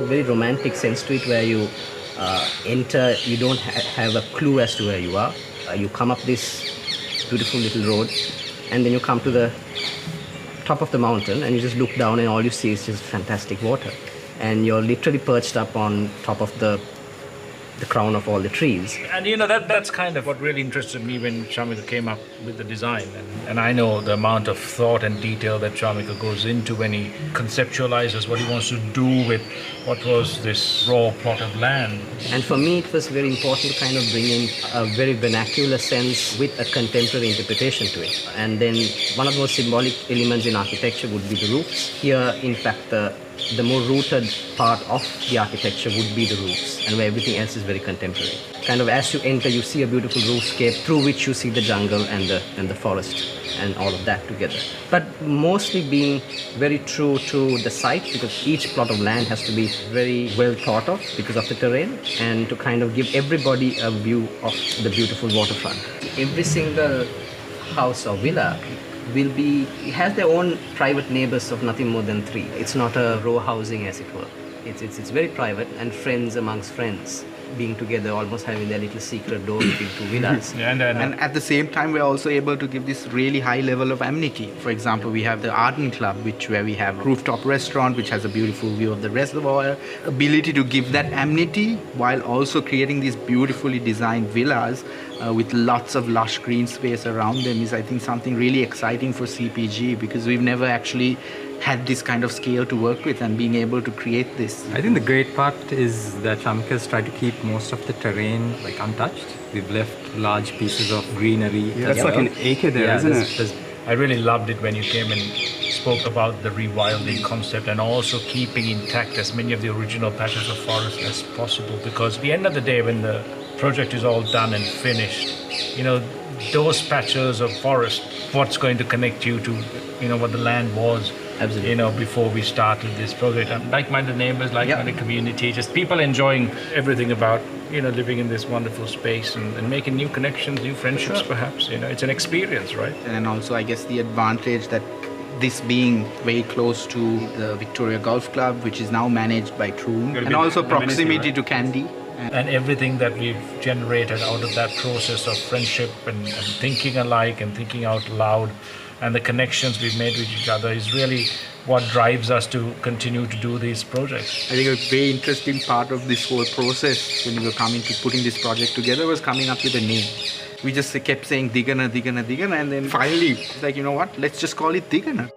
very romantic sense to it where you enter, you don't have a clue as to where you are. You come up this beautiful little road and then you come to the top of the mountain and you just look down and all you see is just fantastic water. And you're literally perched up on top of the crown of all the trees. And that's kind of what really interested me when Shamika came up with the design. And I know the amount of thought and detail that Shamika goes into when he conceptualizes what he wants to do with what was this raw plot of land. And for me, it was very important to kind of bring in a very vernacular sense with a contemporary interpretation to it. And then one of the most symbolic elements in architecture would be the roofs. Here, in fact, the more rooted part of the architecture would be the roofs, and where everything else is very contemporary. Kind of as you enter, you see a beautiful roofscape through which you see the jungle and the forest and all of that together. But mostly being very true to the site, because each plot of land has to be very well thought of because of the terrain, and to kind of give everybody a view of the beautiful waterfront. Every single house or villa has their own private neighbors of nothing more than 3. It's not a row housing, as it were. It's very private, and friends amongst friends being together, almost having their little secret door between 2 villas. And at the same time, we're also able to give this really high level of amenity. For example, we have the Aarden Club, where we have a rooftop restaurant, which has a beautiful view of the reservoir. Ability to give that amenity while also creating these beautifully designed villas with lots of lush green space around them is, I think, something really exciting for CPG, because we've never actually had this kind of scale to work with, and being able to create this. I think the great part is that Shamika's tried to keep most of the terrain untouched. We've left large pieces of greenery. Yeah, that's like an acre there, isn't it? I really loved it when you came and spoke about the rewilding concept, and also keeping intact as many of the original patches of forest as possible, because at the end of the day, when the project is all done and finished, those patches of forest, what's going to connect you to what the land was. Absolutely. Before we started this project. And like-minded neighbors, like-minded community, just people enjoying everything about, living in this wonderful space and making new connections, new friendships, perhaps. It's an experience, right? And also, I guess, the advantage that this being very close to the Victoria Golf Club, which is now managed by Troon, and also proximity to Kandy. And everything that we've generated out of that process of friendship and thinking alike and thinking out loud, and the connections we've made with each other is really what drives us to continue to do these projects. I think a very interesting part of this whole process when we were coming to putting this project together was coming up with a name. We just kept saying Digana, Digana, Digana, and then finally, it's like, let's just call it Digana.